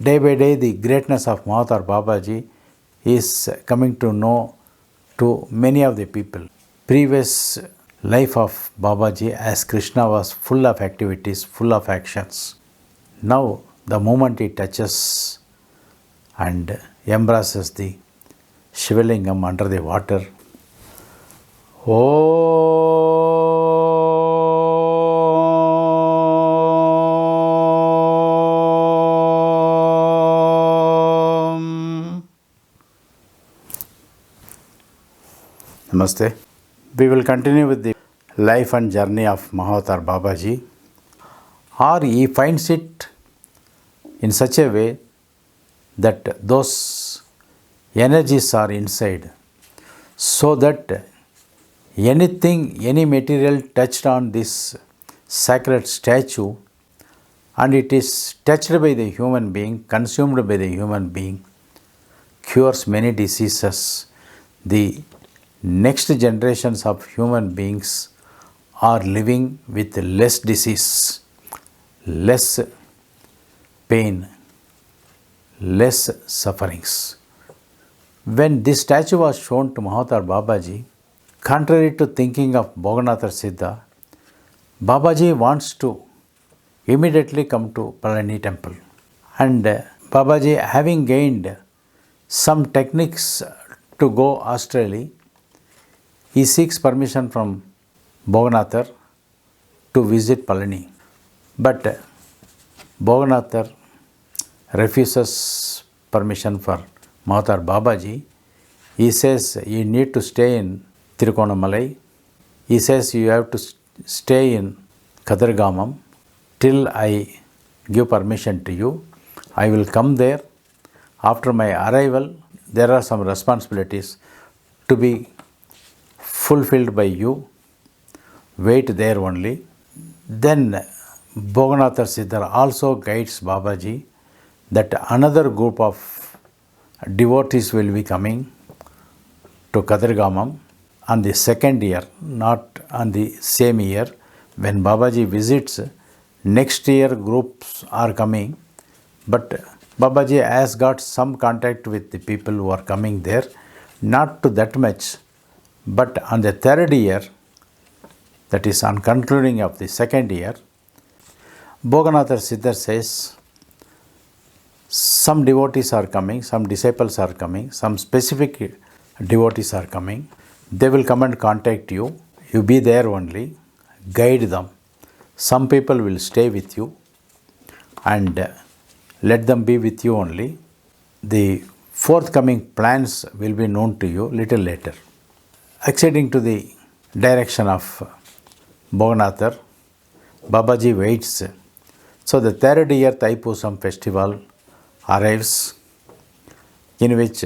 day by day the greatness of Mahavatar Babaji is coming to know to many of the people. Previous life of Babaji as Krishna was full of activities, full of actions. Now the moment he touches and embraces the ShivaLingam under the water, Namaste. We will continue with the life and journey of Mahavatar Babaji. Or he finds it in such a way that those energies are inside, so that anything, any material touched on this sacred statue and it is touched by the human being, consumed by the human being, cures many diseases. The next generations of human beings are living with less disease, less pain, less sufferings. When this statue was shown to Mahavatar Babaji, contrary to thinking of Bhoganatha Siddha, Babaji wants to immediately come to Palani temple. And Babaji, having gained some techniques to go astrally, he seeks permission from Bhoganatha to visit Palani. But Bhoganatha refuses permission for Mahavatar Babaji. He says you need to stay in Tirukonamalai. He says you have to stay in Kadargamam till I give permission to you. I will come there. After my arrival, there are some responsibilities to be fulfilled by you. Wait there only. Then Bhoganatha Siddhar also guides Babaji that another group of devotees will be coming to Kadargamam on the second year, not on the same year. When Babaji visits, next year groups are coming, but Babaji has got some contact with the people who are coming there, not to that much, but on the third year, that is on concluding of the second year, Bhoganatha Siddhar says, some devotees are coming, some disciples are coming, some specific devotees are coming. They will come and contact you. You be there only. Guide them. Some people will stay with you and let them be with you only. The forthcoming plans will be known to you little later. According to the direction of Bhoganatha, Babaji waits. So the third year Thaipusam festival arrives, in which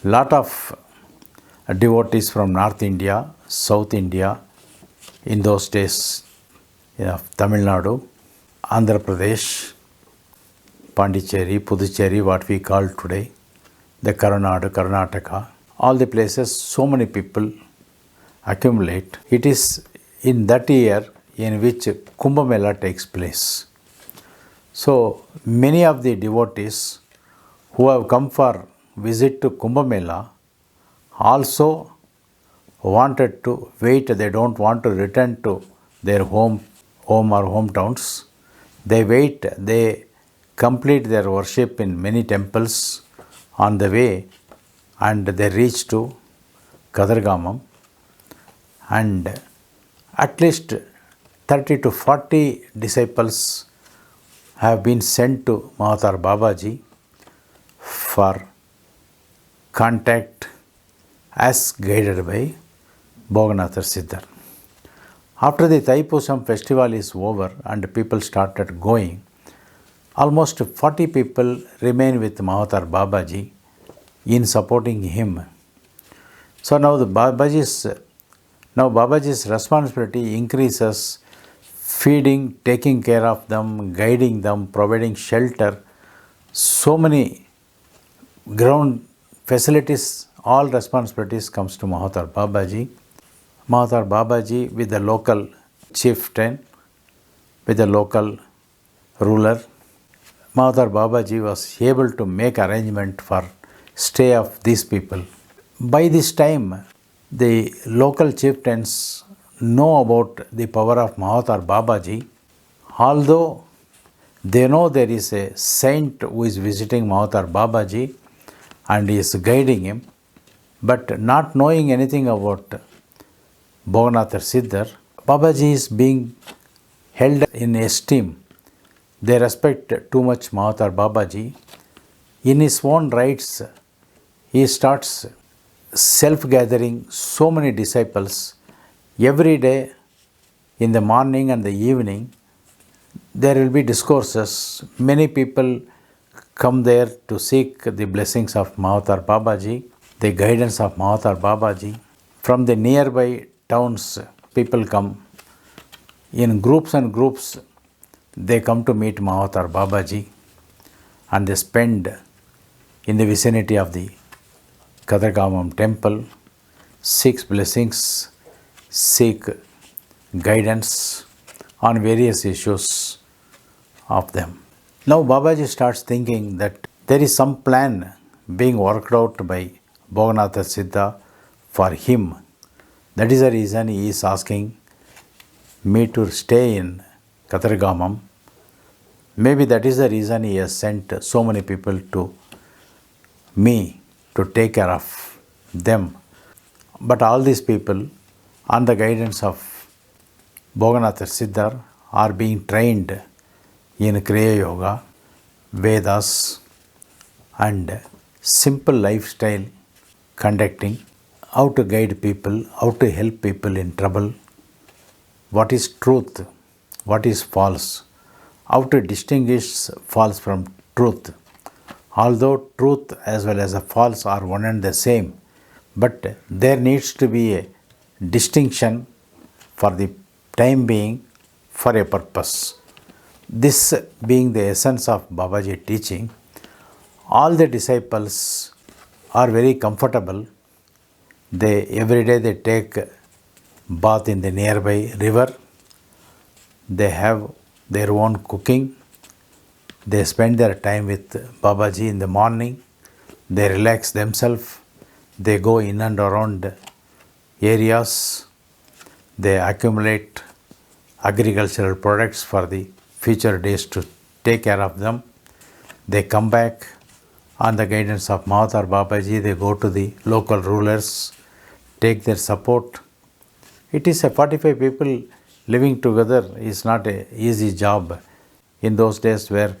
lot of devotees from North India, South India, in those days, Tamil Nadu, Andhra Pradesh, Pondicherry, Puducherry, what we call today, the Karnataka, all the places, so many people accumulate. It is in that year in which Kumbh Mela takes place. So many of the devotees who have come for visit to Kumbh Mela also wanted to wait. They don't want to return to their home or hometowns. They wait. They complete their worship in many temples on the way, and they reach to Kadargamam, and at least 30 to 40 disciples have been sent to Mahavatar Babaji for contact as guided by Bhoganatha Siddhar. After the Thaipusam festival is over and people started going, almost 40 people remain with Mahavatar Babaji in supporting him. So now Babaji's responsibility increases, feeding, taking care of them, guiding them, providing shelter, so many ground facilities, all responsibilities comes to Mahavatar Babaji. Mahavatar Babaji with the local chieftain, with the local ruler, Mahavatar Babaji was able to make arrangement for stay of these people. By this time, the local chieftains know about the power of Mahavatar Babaji, although they know there is a saint who is visiting Mahavatar Babaji and is guiding him, but not knowing anything about Bhoganathar Siddhar, Babaji is being held in esteem. They respect too much Mahavatar Babaji. In his own rights, he starts self-gathering so many disciples. Every day in the morning and the evening, there will be discourses. Many people come there to seek the blessings of Mahavatar Babaji, the guidance of Mahavatar Babaji. From the nearby towns, people come in groups and groups. They come to meet Mahavatar Babaji and they spend in the vicinity of the Kadargamam temple, seek blessings, seek guidance on various issues of them. Now Babaji starts thinking that there is some plan being worked out by Bhoganatha Siddha for him. That is the reason he is asking me to stay in Kadargamam. Maybe that is the reason he has sent so many people to me to take care of them. But all these people, on the guidance of Bhoganatha Siddhar, are being trained in Kriya Yoga, Vedas, and simple lifestyle conducting, how to guide people, how to help people in trouble, what is truth, what is false, how to distinguish false from truth. Although truth as well as the false are one and the same, but there needs to be a distinction for the time being for a purpose. This being the essence of Babaji teaching, all the disciples are very comfortable. Every day they take bath in the nearby river. They have their own cooking. They spend their time with Babaji in the morning. They relax themselves. They go in and around areas. They accumulate agricultural products for the future days to take care of them. They come back on the guidance of Mahavatar Babaji. They go to the local rulers, take their support. It is a 45 people living together is not an easy job in those days where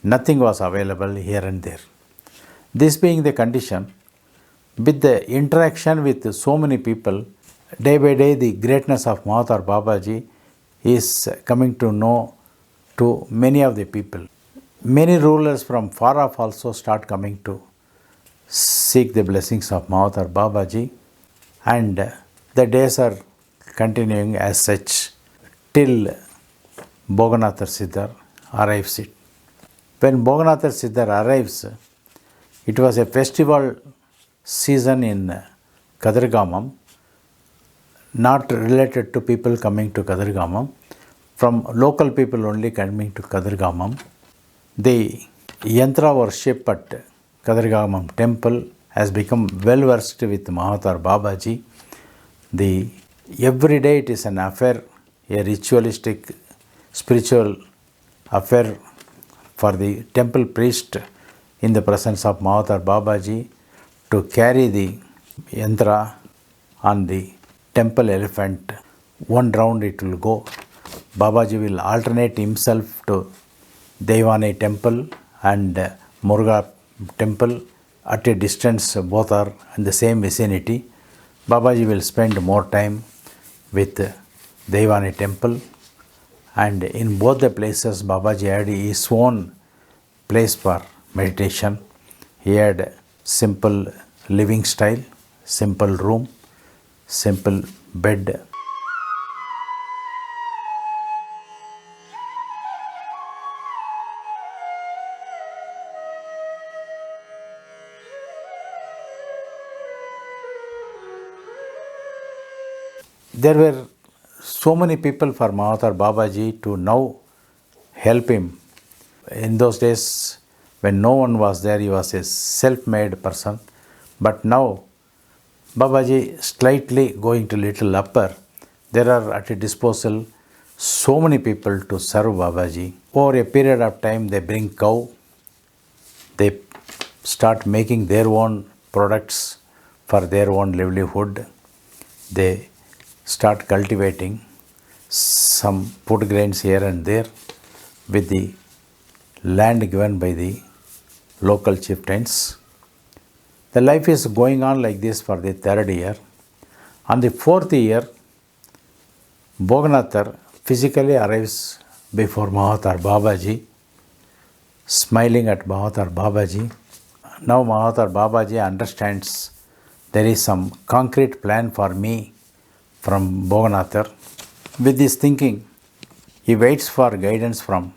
nothing was available here and there. This being the condition, with the interaction with so many people, day by day the greatness of Mahavatar Babaji is coming to know to many of the people. Many rulers from far off also start coming to seek the blessings of Mahavatar Babaji, and the days are continuing as such till Bhoganatha Siddhar arrives it. When Bhoganatha Siddhar arrives, it was a festival season in Kadargamam, not related to people coming to Kadargamam, from local people only coming to Kadargamam. The yantra worship at Kadargamam temple has become well versed with Mahavatar Babaji. Every day it is an affair, a ritualistic, spiritual affair for the temple priest in the presence of Mahavatar Babaji to carry the yantra on the temple elephant. One round it will go. Babaji will alternate himself to Devani temple and Muruga temple at a distance. Both are in the same vicinity. Babaji will spend more time with Devani temple, and in both the places Babaji had his own place for meditation. He had simple living style, simple room, simple bed. There were so many people for Mahavatar Babaji to now help him. In those days, when no one was there, he was a self-made person. But now, Babaji slightly going to little upper. There are at a disposal so many people to serve Babaji. Over a period of time, they bring cow. They start making their own products for their own livelihood. They start cultivating some food grains here and there with the land given by the local chieftains. The life is going on like this for the third year. On the fourth year, Boganathar physically arrives before Mahavatar Babaji, smiling at Mahavatar Babaji. Now Mahavatar Babaji understands there is some concrete plan for me from Boganathar. With this thinking, he waits for guidance from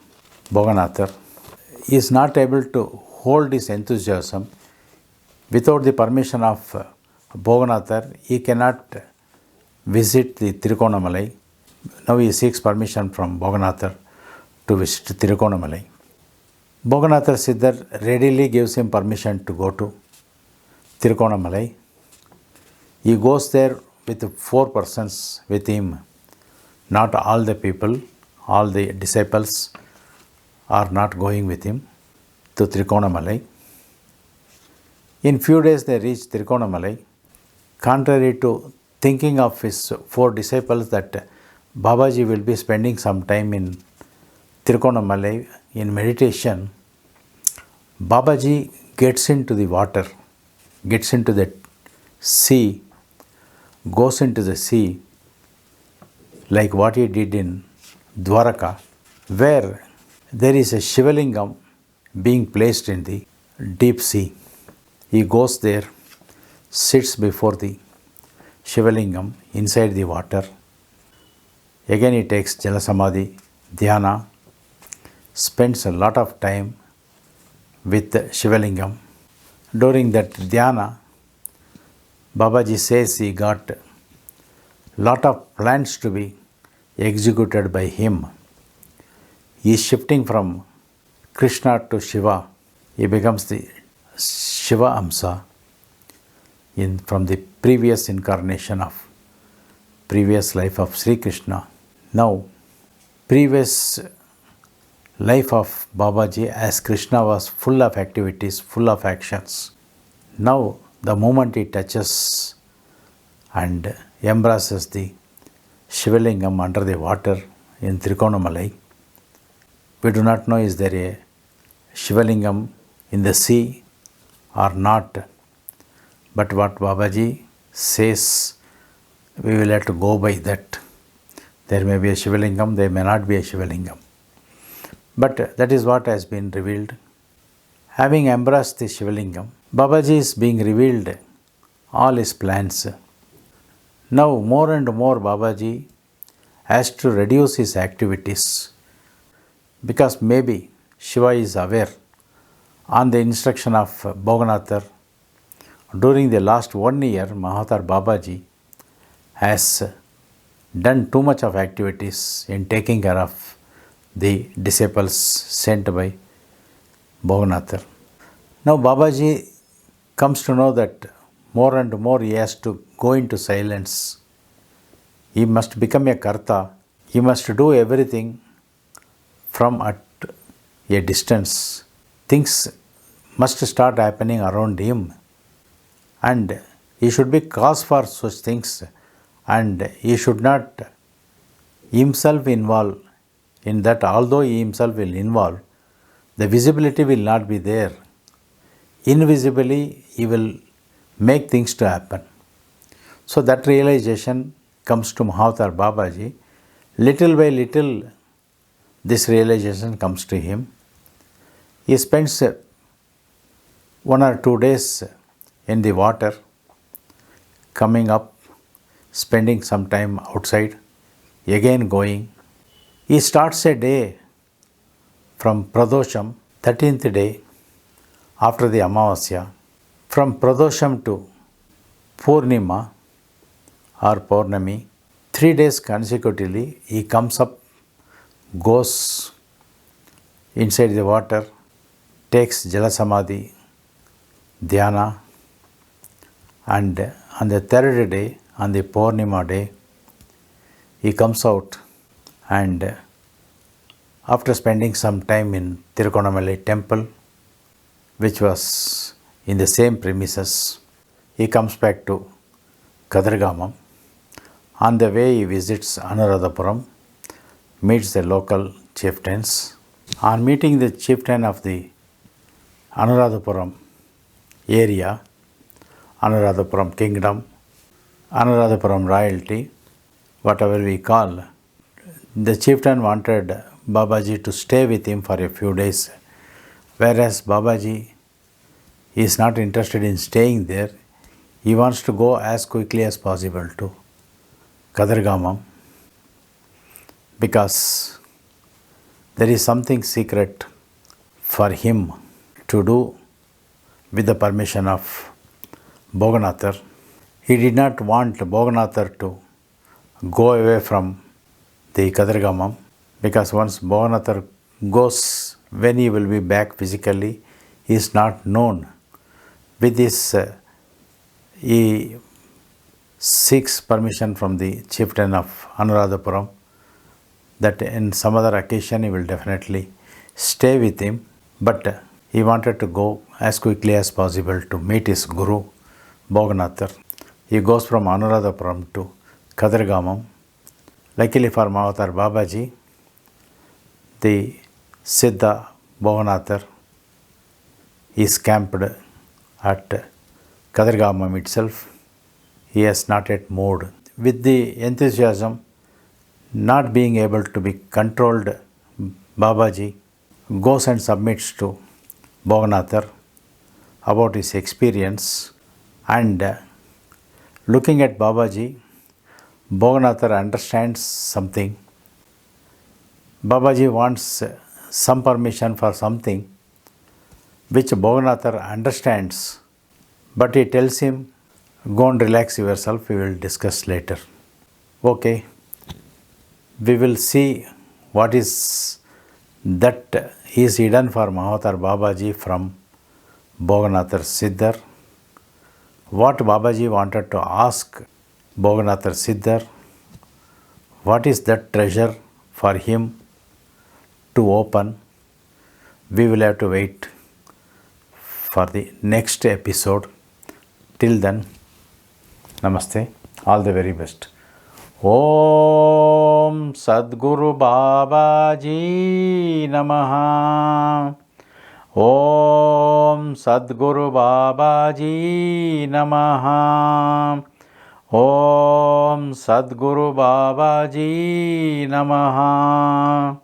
Boganathar. He is not able to hold his enthusiasm. Without the permission of Boganathar, he cannot visit the Tirukonamalai. Now he seeks permission from Boganathar to visit Tirukonamalai. Boganathar Siddhar readily gives him permission to go to Tirukonamalai. He goes there with 4 persons with him. Not all the people, all the disciples are not going with him to Tirukonamalai. In few days they reach Tirukonamalai. Contrary to thinking of his 4 disciples that Babaji will be spending some time in Tirukonamalai in meditation, Babaji gets into the water, gets into the sea, goes into the sea like what he did in Dwaraka, where there is a ShivaLingam being placed in the deep sea. He goes there, sits before the ShivaLingam inside the water. Again he takes Jalasamadhi, Dhyana, spends a lot of time with ShivaLingam. During that Dhyana, Babaji says he got lot of plans to be executed by him. He is shifting from Krishna to Shiva. He becomes the Shiva Amsa from the previous incarnation of previous life of Sri Krishna. Now, previous life of Babaji as Krishna was full of activities, full of actions. Now, the moment he touches and embraces the ShivaLingam under the water in Tirukonamalai, we do not know is there a ShivaLingam in the sea or not. But what Babaji says, we will have to go by that. There may be a ShivaLingam, there may not be a ShivaLingam. But that is what has been revealed. Having embraced the ShivaLingam, Babaji is being revealed all his plans. Now more and more Babaji has to reduce his activities because maybe Shiva is aware on the instruction of Boganathar. During the last 1 year, Mahavatar Babaji has done too much of activities in taking care of the disciples sent by Boganathar. Now Babaji comes to know that more and more he has to go into silence. He must become a karta. He must do everything from at a distance. Things must start happening around him. And he should be cause for such things. And he should not himself involve in that. Although he himself will involve, the visibility will not be there. Invisibly, he will make things to happen. So that realization comes to Mahavatar Babaji. Little by little, this realization comes to him. He spends 1 or 2 days in the water, coming up, spending some time outside, again going. He starts a day from Pradosham, 13th day after the Amavasya. From Pradosham to Purnima or Purnami, 3 days consecutively, he comes up, goes inside the water, takes Jala Samadhi, Dhyana, and on the third day, on the Purnima day, he comes out and after spending some time in Tirukonamalai temple, which was in the same premises, he comes back to Kadargamam. On the way, he visits Anuradhapuram, meets the local chieftains. On meeting the chieftain of the Anuradhapuram area, Anuradhapuram kingdom, Anuradhapuram royalty, whatever we call, the chieftain wanted Babaji to stay with him for a few days, whereas Babaji is not interested in staying there. He wants to go as quickly as possible to Kadargamam because there is something secret for him to do with the permission of Boganathar. He did not want Boganathar to go away from the Kadargamam because once Boganathar goes, when he will be back physically, he is not known. With this, he seeks permission from the chieftain of Anuradhapuram that in some other occasion he will definitely stay with him, but he wanted to go as quickly as possible to meet his guru, Boganathar. He goes from Anuradhapuram to Kadargamam. Luckily for Mahavatar Babaji, the Siddha Boganathar is camped at Kadargamam itself. He has not yet moved. With the enthusiasm not being able to be controlled, Babaji goes and submits to Boganathar about his experience, and looking at Babaji, Boganathar understands something. Babaji wants some permission for something which Boganathar understands, but he tells him, go and relax yourself, we will discuss later. Okay, we will see what is that is hidden for Mahavatar Babaji from Boganathar Siddhar. What Babaji wanted to ask Boganathar Siddhar, what is that treasure for him to open? We will have to wait for the next episode. Till then, Namaste, all the very best. Om SadGuru Babaji Namaha. Om SadGuru Babaji Namaha. Om SadGuru Babaji Namaha.